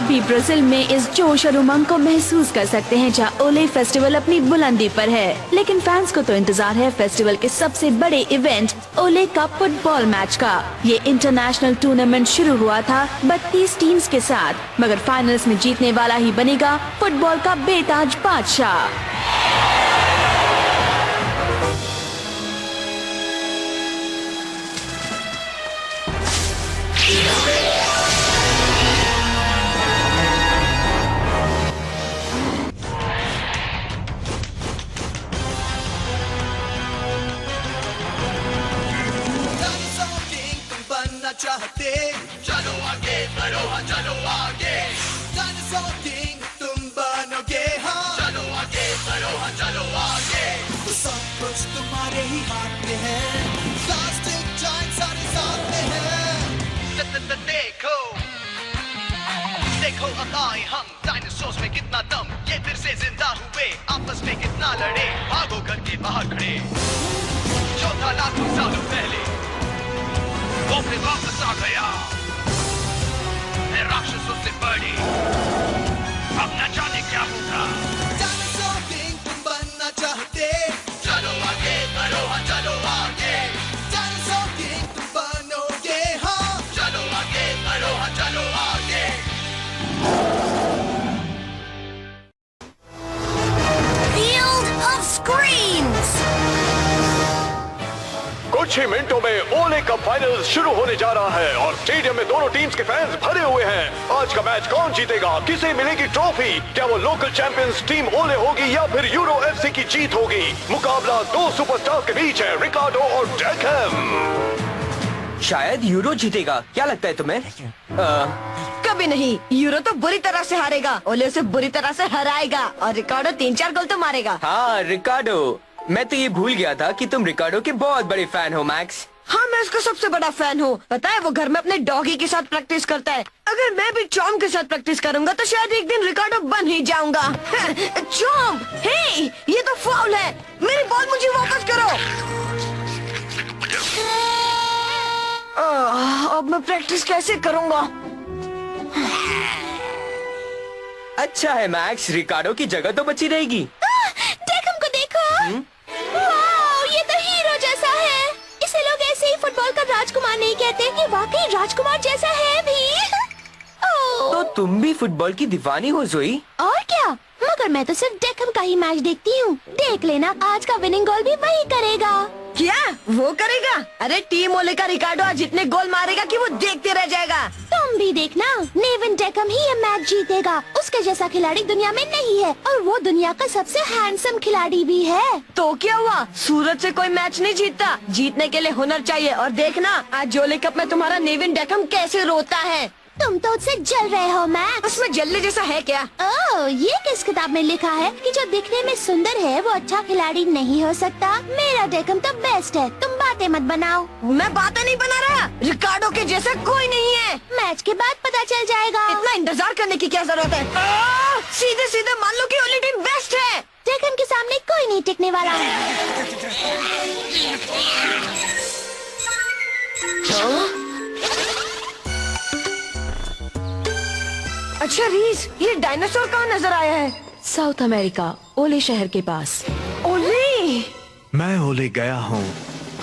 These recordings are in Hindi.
आप भी ब्राजील में इस जोश और उमंग को महसूस कर सकते हैं जहां ओले फेस्टिवल अपनी बुलंदी पर है। लेकिन फैंस को तो इंतजार है फेस्टिवल के सबसे बड़े इवेंट ओले का फुटबॉल मैच का। ये इंटरनेशनल टूर्नामेंट शुरू हुआ था 32 टीम्स के साथ, मगर फाइनल्स में जीतने वाला ही बनेगा फुटबॉल का बेताज बादशाह। चाहते चलो आगे बढ़ो, हाँ चलो आगे डायनासोर किंग तुम बनोगे, हाँ चलो आगे बढ़ो, हाँ चलो आगे तो सब कुछ तुम्हारे ही हाथ में है, प्लास्टिक जाइंट सारे साथ में है। देखो देखो अब आए हम डायनासोर्स में कितना दम, ये फिर से जिंदा हुए आपस में कितना लड़े, भागो घर के बाहर खड़े जो था लाखों सालों पहले वो फिर वापस आ गया, मैं राक्षसों से बड़ी, अब न जाने क्या होगा। डायनासोर किंग तुम बनना चाहते, चलो आगे बढ़ो, हाँ चलो आगे डायनासोर किंग तुम बनोगे, हाँ चलो आगे बढ़ो, हाँ चलो आगे। Field of Screams। कुछ ही मिनटों में ओले कप फाइनल शुरू होने जा रहा है और स्टेडियम में दोनों टीम्स के फैंस भरे हुए हैं। आज का मैच कौन जीतेगा, किसे मिलेगी ट्रॉफी, क्या वो लोकल चैंपियंस टीम ओले होगी या फिर यूरो एफसी की जीत होगी। मुकाबला दो सुपरस्टार के बीच है, रिकार्डो और डेकहम। शायद यूरो जीतेगा, क्या लगता है तुम्हें? कभी नहीं, यूरो तो बुरी तरह से हारेगा, ओले उसे बुरी तरह से हराएगा और रिकार्डो 3-4 गोल तो मारेगा। हाँ रिकार्डो, मैं तो ये भूल गया था कि तुम रिकार्डो के बहुत बड़े फैन हो मैक्स। हाँ मैं उसका सबसे बड़ा फैन हूँ। पता है वो घर में अपने डॉगी के साथ प्रैक्टिस करता है। अगर मैं भी चॉम के साथ प्रैक्टिस करूँगा तो शायद एक दिन रिकार्डो बन ही जाऊंगा। चॉम, हे, ये तो फाउल है, मेरी बॉल मुझे वापस करो। अब मैं प्रैक्टिस कैसे करूँगा? अच्छा है मैक्स, रिकार्डो की जगह तो बची रहेगी। डेकहम को देखो, वाओ, ये तो हीरो जैसा है। इसे लोग ऐसे ही फुटबॉल का राजकुमार नहीं कहते, ये वाकई राजकुमार जैसा है भी। तो तुम भी फुटबॉल की दीवानी हो जोई? और क्या, मगर मैं तो सिर्फ डेकहम का ही मैच देखती हूँ। देख लेना, आज का विनिंग गोल भी वही करेगा। क्या वो करेगा? अरे टीम ओले का रिकार्डो आज इतने गोल मारेगा कि वो देखते रह जाएगा। तुम भी देखना, नेविन डेकहम ही ये मैच जीतेगा। उसके जैसा खिलाड़ी दुनिया में नहीं है और वो दुनिया का सबसे हैंडसम खिलाड़ी भी है। तो क्या हुआ, सूरज से कोई मैच नहीं जीतता, जीतने के लिए हुनर चाहिए। और देखना आज ओले कप में तुम्हारा नेविन डेकहम कैसे रोता है। तुम तो उससे जल रहे हो मैक्स। उसमें जलने जैसा है क्या? ओह, ये किस किताब में लिखा है कि जो दिखने में सुंदर है वो अच्छा खिलाड़ी नहीं हो सकता? मेरा डेकहम तो बेस्ट है, तुम बातें मत बनाओ। मैं बातें नहीं बना रहा, रिकार्डो के जैसा कोई नहीं है। मैच के बाद पता चल जाएगा। इतना इंतजार करने की क्या जरूरत है? सीधे सीधे मान लो कि ओली टीम बेस्ट है। डेकहम के सामने कोई नहीं टिकने वाला। अच्छा रीस, ये डायनासोर कहाँ नजर आया है? साउथ अमेरिका, ओले शहर के पास। ओले, मैं ओले गया हूँ,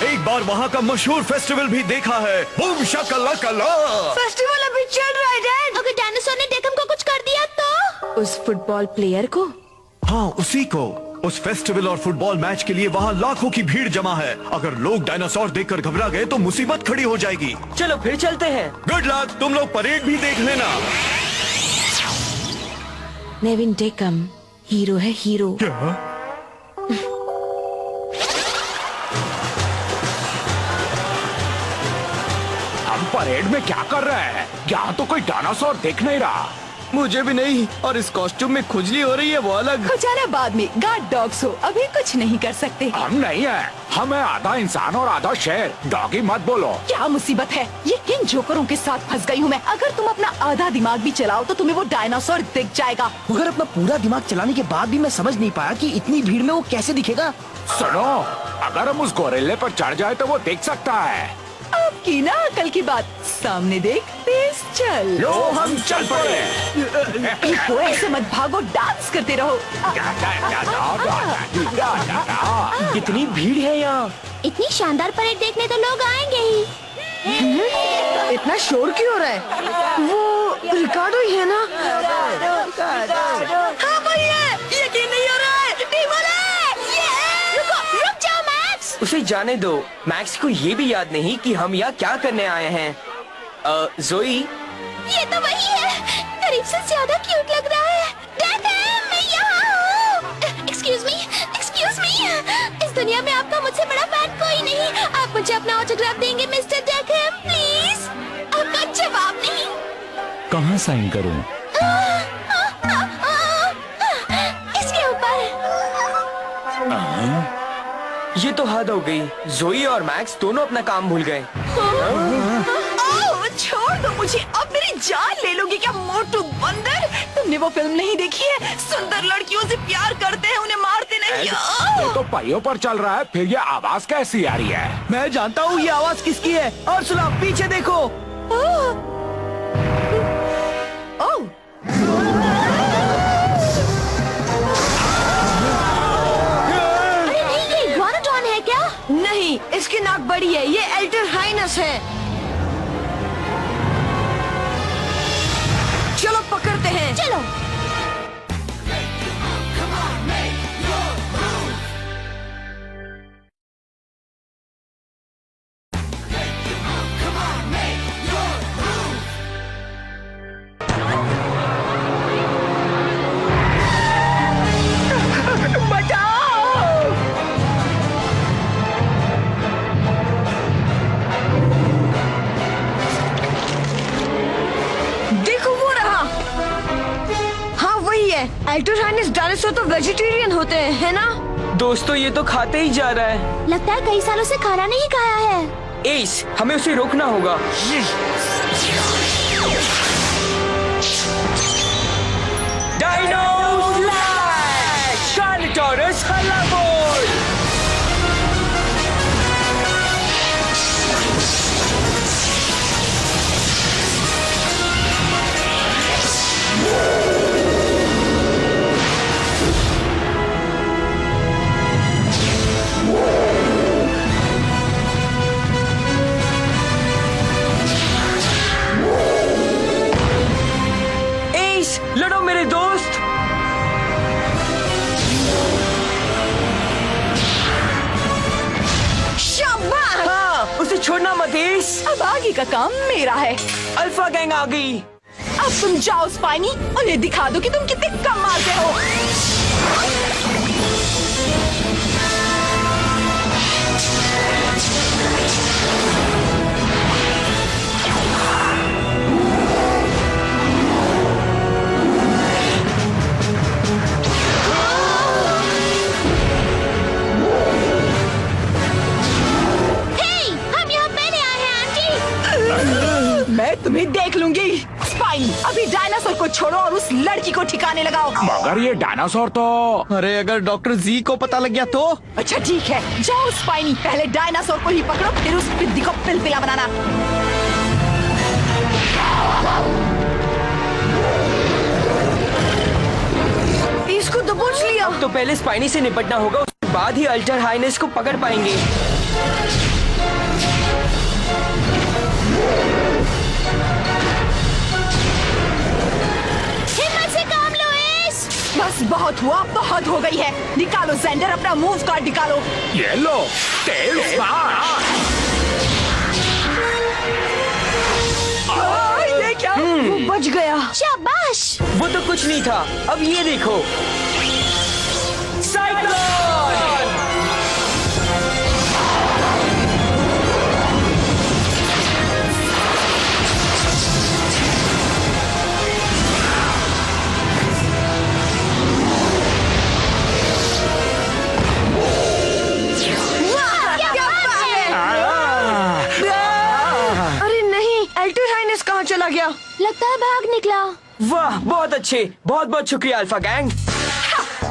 एक बार वहाँ का मशहूर फेस्टिवल भी देखा है, बूम शकलकला। फेस्टिवल अभी चल रहा है डैड। अगर डायनासोर ने डेकहम को कुछ कर दिया तो? उस फुटबॉल प्लेयर को? हाँ उसी को। उस फेस्टिवल और फुटबॉल मैच के लिए वहाँ लाखों की भीड़ जमा है। अगर लोग डायनासोर देखकर घबरा गए तो मुसीबत खड़ी हो जाएगी। चलो फिर चलते हैं। गुड लक, तुम लोग परेड भी देख लेना। नेविन डेकहम हीरो है, हीरो। क्या? हम परेड में क्या कर रहे हैं? यहाँ तो कोई डायनासोर दिख नहीं रहा। मुझे भी नहीं, और इस कॉस्ट्यूम में खुजली हो रही है वो अलग। खुजाला बाद में, गार्ड डॉग्स हो, अभी कुछ नहीं कर सकते। हम नहीं है, हम है आधा इंसान और आधा शेर। डॉगी मत बोलो। क्या मुसीबत है, ये किन जोकरों के साथ फंस गई हूँ मैं। अगर तुम अपना आधा दिमाग भी चलाओ तो तुम्हें वो डायनासोर दिख जाएगा। मगर अपना पूरा दिमाग चलाने के बाद भी मैं समझ नहीं पाया कि इतनी भीड़ में वो कैसे दिखेगा। सुनो, अगर हम उस गोरिल्ले पर चढ़ जाए तो वो दिख सकता है। अब की ना अकल की बात, सामने देख, तेज चल। लो हम चल पड़े। इनको ऐसे मत भागो, डांस करते रहो। कितनी भीड़ है यहाँ। इतनी शानदार परेड देखने तो लोग आएंगे ही। इतना शोर क्यों हो रहा है? वो रिकार्डो ही है ना? हाँ भाई है। यकीन नहीं हो रहा है। टीम रुक जाओ मैक्स। उसे जाने दो। मैक्स को ये भी याद नहीं कि हम यहाँ क्या करने आए हैं। जोई, ये तो वही है। करीब से ज्यादा क्यूट लग रहा है। डेकहम, मैं यहाँ हूँ। Excuse me. इस दुनिया में आपका मुझसे बड़ा फैन कोई नहीं। आप मुझे अपना ऑटोग्राफ देंगे मिस्टर डेकहम, प्लीज? आपका जवाब नहीं। कहाँ साइन करूँ? इसके ऊपर। ये तो हद हो गई। जोई और मैक्स दोनों अपना काम भूल गए। छोड़ दो मुझे, अब मेरी जान ले लोगी क्या मोटू बंदर? तुमने वो फिल्म नहीं देखी है? सुंदर लड़कियों से प्यार करते हैं, उन्हें मारते नहीं। ये तो पहियों पर चल रहा है, फिर ये आवाज कैसी आ रही है? मैं जानता हूँ ये आवाज किसकी है। और सुना, पीछे देखो। अरे नहीं, ये इग्वानाटॉन है क्या? नहीं, इसकी नाक बड़ी है। ये एल्टर हाइनस है। चलो पकड़ते हैं। चलो। एल्टर हाइनस डायनासोर तो वेजिटेरियन होते हैं, है ना? दोस्तों, ये तो खाते ही जा रहा है। लगता है कई सालों से खाना नहीं खाया है। एस, हमें उसे रोकना होगा। Dino slash! कार्निटोरस हलाबोल! लड़ो मेरे दोस्त। शाबाश! हाँ, उसे छोड़ना मत एस। अब आगे का काम मेरा है। अल्फा गैंग आ गई। अब तुम जाओ स्पाइनी, उन्हें दिखा दो कि तुम कितने कम मारते हो। मैं तुम्हें देख लूंगी। स्पाइनी, अभी डायनासोर को छोड़ो और उस लड़की को ठिकाने लगाओ। मगर ये डायनासोर तो... अरे अगर डॉक्टर जी को पता लग गया तो? अच्छा ठीक है, जाओ स्पाइनी, पहले डायनासोर को ही पकड़ो, फिर उस पिद्दी को पिलपिला बनाना। इसको दबोच लिया। तो पहले स्पाइनी से निपटना होगा, उसके बाद ही अल्टर हाइनेस को पकड़ पाएंगे। हिम्मत से काम लो एस। बस बहुत हुआ, बहुत हो गई है। निकालो जेंडर, अपना मूव कार्ड निकालो। ये लो, तेल ये क्या? वो बच गया। शाबाश। वो तो कुछ नहीं था। अब ये देखो, साइक्लोन! चला गया। लगता है भाग निकला। वाह, बहुत अच्छे। बहुत बहुत शुक्रिया अल्फा गैंग।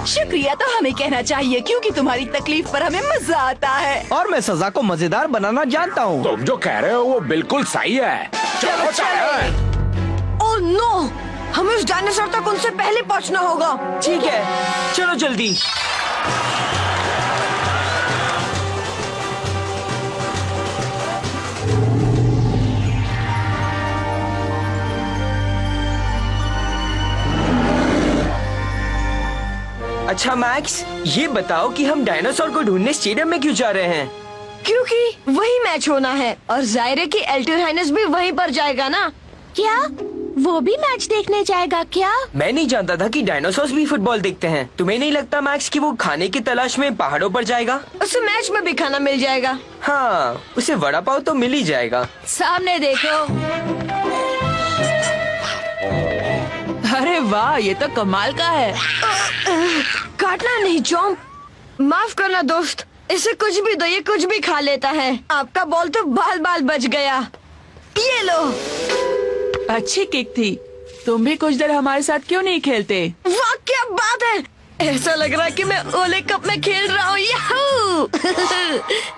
शुक्रिया तो हमें कहना चाहिए, क्योंकि तुम्हारी तकलीफ पर हमें मजा आता है। और मैं सजा को मजेदार बनाना जानता हूँ। तुम जो कह रहे हो वो बिल्कुल सही है। चलो चलो। ओह नो, हमें उस डायनासोर तक उनसे पहले पहुंचना होगा। ठीक है, चलो जल्दी। अच्छा मैक्स, ये बताओ कि हम डायनासोर को ढूंढने स्टेडियम में क्यों जा रहे हैं? क्योंकि वही मैच होना है और जाहिर है कि एल्टर हाइनेस भी वहीं पर जाएगा ना। क्या वो भी मैच देखने जाएगा क्या? मैं नहीं जानता था कि डायनासोर भी फुटबॉल देखते हैं। तुम्हें नहीं लगता मैक्स कि वो खाने की तलाश में पहाड़ों पर जाएगा? उसे मैच में भी खाना मिल जाएगा। हाँ, उसे वड़ा पाव तो मिल ही जाएगा। सामने देखो। अरे वाह, ये तो कमाल का है। काटना नहीं चॉम्प, माफ करना दोस्त, इसे कुछ भी दो, ये कुछ भी खा लेता है। आपका बॉल तो बाल बाल बच गया। ये लो। अच्छी किक थी। तुम भी कुछ देर हमारे साथ क्यों नहीं खेलते? वाह क्या बात है, ऐसा लग रहा है कि मैं ओले कप में खेल रहा हूँ। याहू!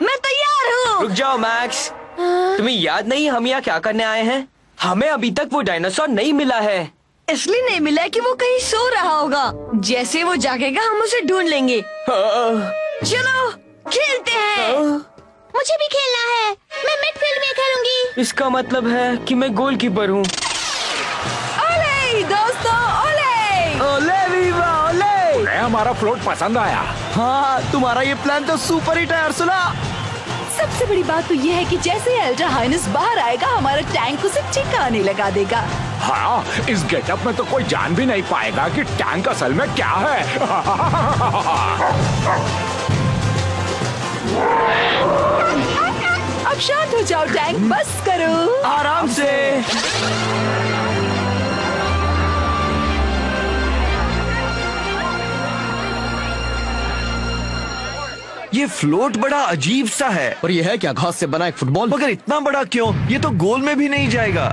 मैं तैयार हूँ। रुक जाओ मैक्स, तुम्हें याद नहीं हम यहाँ क्या करने आए हैं? हमें अभी तक वो डायनासोर नहीं मिला है। इसलिए नहीं मिला कि वो कहीं सो रहा होगा। जैसे वो जागेगा हम उसे ढूंढ लेंगे। चलो खेलते हैं। मुझे भी खेलना है, मैं मिडफील्ड में खेलूंगी। इसका मतलब है कि मैं गोलकीपर हूँ। ओले दोस्तों, ओले। ओले वीवा ओले। उन्हें हमारा फ्लोट पसंद आया। हाँ, तुम्हारा ये प्लान तो सुपर हिट है अर्सुला। सबसे बड़ी बात तो ये है कि जैसे एल्टर हाइनेस बाहर आएगा, हमारा टैंक उसे ठिकाने लगा देगा। हाँ, इस गेटअप में तो कोई जान भी नहीं पाएगा कि टैंक असल में क्या है। अब शांत हो जाओ टैंक, बस करो आराम से। ये फ्लोट बड़ा अजीब सा है। और ये है क्या, घास से बना एक फुटबॉल? मगर इतना बड़ा क्यों? ये तो गोल में भी नहीं जाएगा।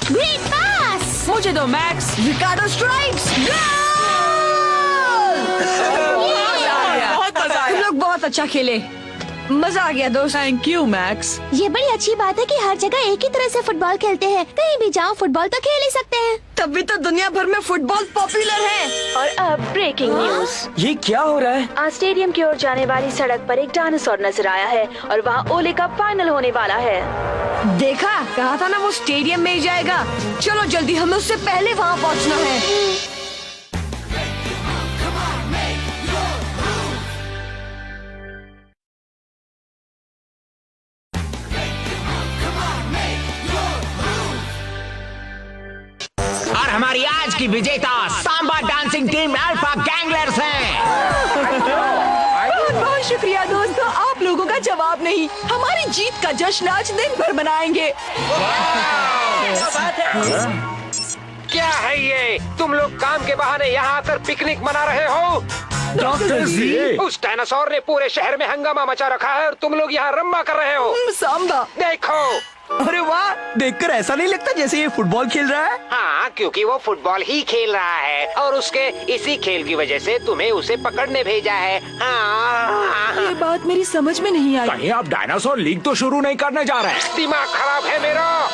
ग्रेट पास। मुझे दो मैक्स। रिकार्डो स्ट्राइक्स। बहुत मजा तुम आया। लोग बहुत अच्छा खेले, मजा आ गया दोस्त। Thank you max. ये बड़ी अच्छी बात है कि हर जगह एक ही तरह से फुटबॉल खेलते हैं। कहीं भी जाओ फुटबॉल तो खेल ही सकते हैं। तभी तो दुनिया भर में फुटबॉल पॉपुलर है। और अब ब्रेकिंग न्यूज। ये क्या हो रहा है? आज स्टेडियम की ओर जाने वाली सड़क पर एक डायनासोर नजर आया है और वहाँ ओले का फाइनल होने वाला है। देखा, कहा था ना वो स्टेडियम में ही जाएगा। चलो जल्दी, हमें उससे पहले वहाँ पहुँचना है। और हमारी आज की विजेता सांबा डांसिंग टीम अल्फा गैंगलर्स है। बहुत बहुत शुक्रिया दोस्तों, आप लोगों का जवाब नहीं। हमारी जीत का जश्न आज दिन भर मनाएंगे। क्या है ये, तुम लोग काम के बहाने यहाँ आकर पिकनिक मना रहे हो? डॉक्टर जी, उस डायनासोर ने पूरे शहर में हंगामा मचा रखा है और तुम लोग यहाँ रम्मा कर रहे हो। सांबा, देखो। अरे वाह, देखकर ऐसा नहीं लगता जैसे ये फुटबॉल खेल रहा है। हाँ, क्योंकि वो फुटबॉल ही खेल रहा है और उसके इसी खेल की वजह से तुम्हें उसे पकड़ने भेजा है। हाँ। ये बात मेरी समझ में नहीं आई। कहीं आप डायनासोर लीग तो शुरू नहीं करने जा रहे हैं? दिमाग खराब है मेरा।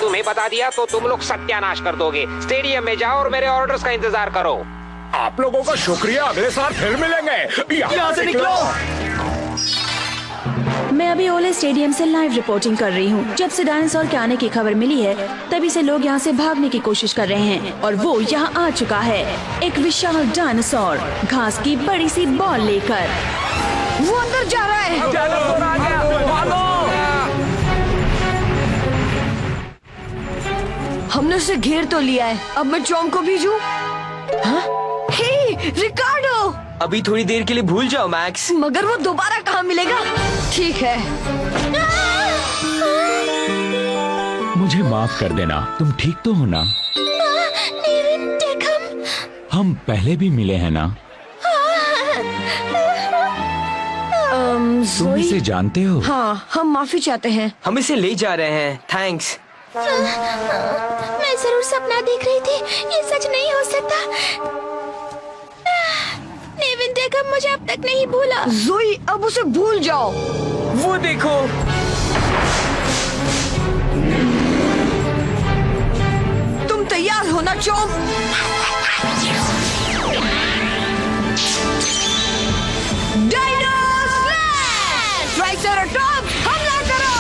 तुम्हें बता दिया तो तुम लोग सत्यानाश कर दोगे। स्टेडियम में जाओ और मेरे ऑर्डर्स का इंतजार करो। आप लोगों का शुक्रिया, अगले साल फिर मिलेंगे। यहाँ से निकलो। मैं अभी ओले स्टेडियम से लाइव रिपोर्टिंग कर रही हूँ। जब से डायनासोर के आने की खबर मिली है, तभी से लोग यहाँ से भागने की कोशिश कर रहे हैं और वो यहाँ आ चुका है। एक विशाल डायनासोर घास की बड़ी सी बॉल लेकर। वो अंदर जा रहा है। हमने उसे घेर तो लिया है, अब मैं चॉम्प को भेजूं? हाँ? हे, रिकार्डो! अभी थोड़ी देर के लिए भूल जाओ मैक्स। मगर वो दोबारा कहाँ मिलेगा? ठीक है। मुझे माफ कर देना, तुम ठीक तो हो ना? David Beckham. हम पहले भी मिले हैं ना? तुम इसे जानते हो? हाँ, हम माफी चाहते हैं। हम इसे ले जा रहे हैं। थैंक्स। मैं जरूर सपना देख रही थी, ये सच नहीं हो सकता। डेविड जगह मुझे अब तक नहीं भूला। जोई अब उसे भूल जाओ। वो देखो, तुम तैयार हो ना चॉम्प? Dino slash! ट्राइसेराटॉप्स हमला करो!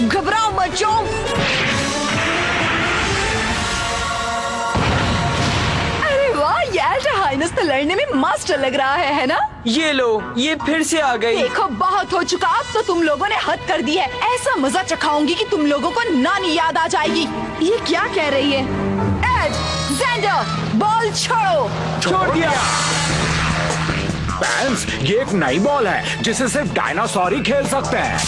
घबराओ मत चॉम्प। अरे वाह, ये अल्ट्रा हाइनस तो लड़ने में मास्टर लग रहा है ना? ये लो, ये फिर से आ गई। देखो बहुत हो चुका, अब तो तुम लोगों ने हद कर दी है। ऐसा मजा चखाऊंगी कि तुम लोगों को नानी याद आ जाएगी। ये क्या कह रही है? एड, ज़ेंडर, बॉल छोड़ो। छोड़ दिया। फैंस, ये एक नई बॉल है जिसे सिर्फ डायनासोर ही खेल सकते हैं।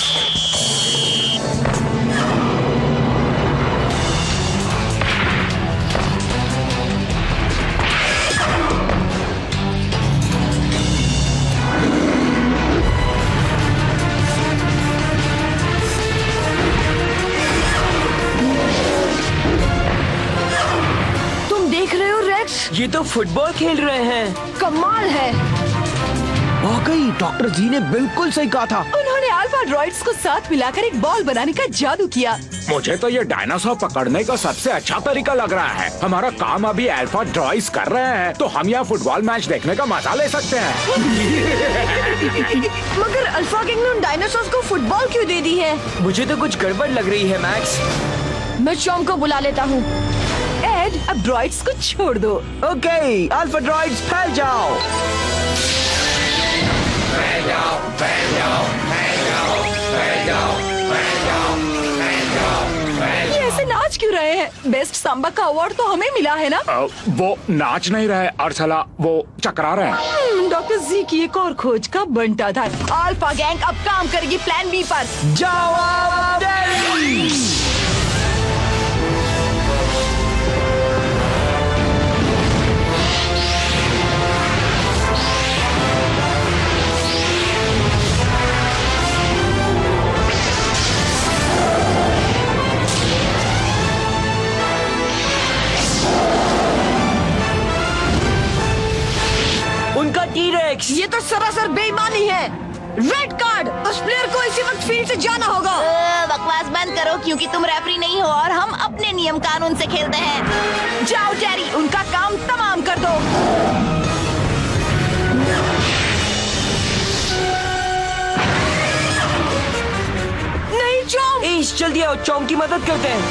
तुम देख रहे हो रेक्स? ये तो फुटबॉल खेल रहे हैं। कमाल है। वाकई डॉक्टर जी ने बिल्कुल सही कहा था। उन्होंने अल्फा ड्रॉइड्स को साथ मिलाकर एक बॉल बनाने का जादू किया। मुझे तो ये डायनासोर पकड़ने का सबसे अच्छा तरीका लग रहा है। हमारा काम अभी अल्फा ड्रॉइड्स कर रहे हैं, तो हम यहाँ फुटबॉल मैच देखने का मजा ले सकते हैं। मगर अल्फा किंग ने उन डायनासोर्स को फुटबॉल क्यों दे दी है? मुझे तो कुछ गड़बड़ लग रही है मैक्स। मैं चॉम्प को बुला लेता हूँ। एड, अब ड्रॉइड्स को छोड़ दो। ओके, अल्फा ड्रॉइड्स फैल जाओ। ये ऐसे नाच क्यों रहे हैं? बेस्ट सांबा का अवार्ड तो हमें मिला है ना? वो नाच नहीं रहे अर्सला, वो चकरा रहे हैं। डॉक्टर जी की एक और खोज का बंटा था। अल्फा गैंग अब काम करेगी प्लान बी पर। जवाब दे। उनका टी-रेक्स। ये तो सरासर बेईमानी है। Red card. उस प्लेयर को इसी वक्त फील्ड से जाना होगा। बकवास बंद करो, क्योंकि तुम रेफरी नहीं हो और हम अपने नियम कानून से खेलते हैं। जाओ टेरी, उनका काम तमाम कर दो। नहीं चॉम्प। एश, जल्दी आओ, चॉम्प की मदद करते हैं।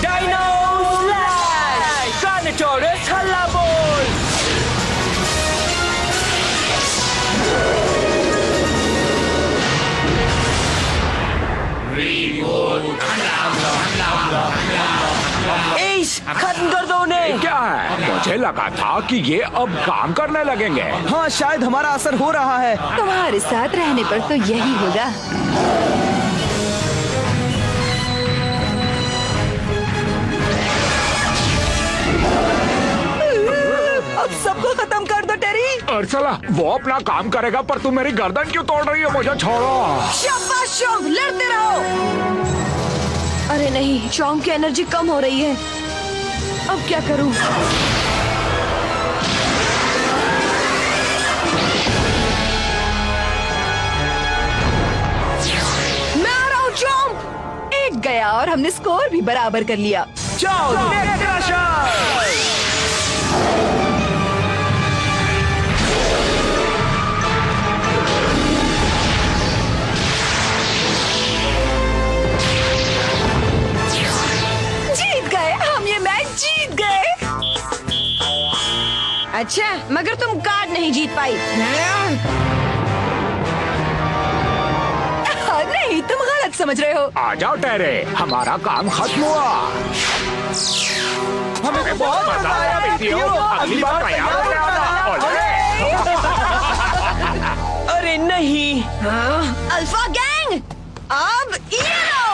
Dino slash! कार्निटोरस हल्ला बोल! एश, खत्म कर दो उन्हें। क्या है? मुझे लगा था कि ये अब काम करने लगेंगे। हाँ, शायद हमारा असर हो रहा है। तुम्हारे साथ रहने पर तो यही होगा। अब सबको खत्म कर दो टेरी। अर्सला, वो अपना काम करेगा, पर तू मेरी गर्दन क्यों तोड़ रही है? मुझे छोड़ो। शाबाश चॉम्प, लड़ते रहो। अरे नहीं, चॉम्प की एनर्जी कम हो रही है। अब क्या करूं? मैं आ रहा हूं चॉम्प। एक गया और हमने स्कोर भी बराबर कर लिया। जाओ, नेक क्रशर! जीत गए, हम ये मैच जीत गए। अच्छा, मगर तुम कार्ड नहीं जीत पाई। नहीं, तुम गलत समझ रहे हो। आ जाओ टेरे, हमारा काम खत्म हुआ। हमें बहुत मजा आया बेटियों। अगली बार तैयार हो जाना। अरे नहीं। अल्फा गैंग, अब ये लो।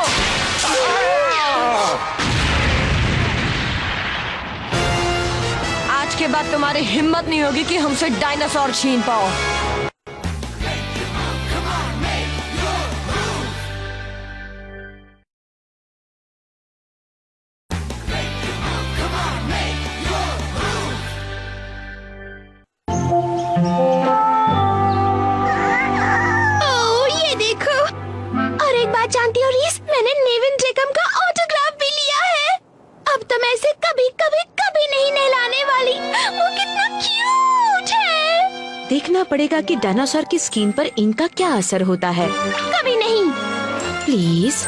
आज के बाद तुम्हारी हिम्मत नहीं होगी कि हमसे डायनासोर छीन पाओ। जानती हो रीस, मैंने नेविन टेकम का ऑटोग्राफ भी लिया है। अब तो मैं इसे कभी कभी कभी नहीं नहलाने वाली। वो कितना क्यूट है। देखना पड़ेगा कि डायनासोर की स्किन पर इनका क्या असर होता है। कभी नहीं। प्लीज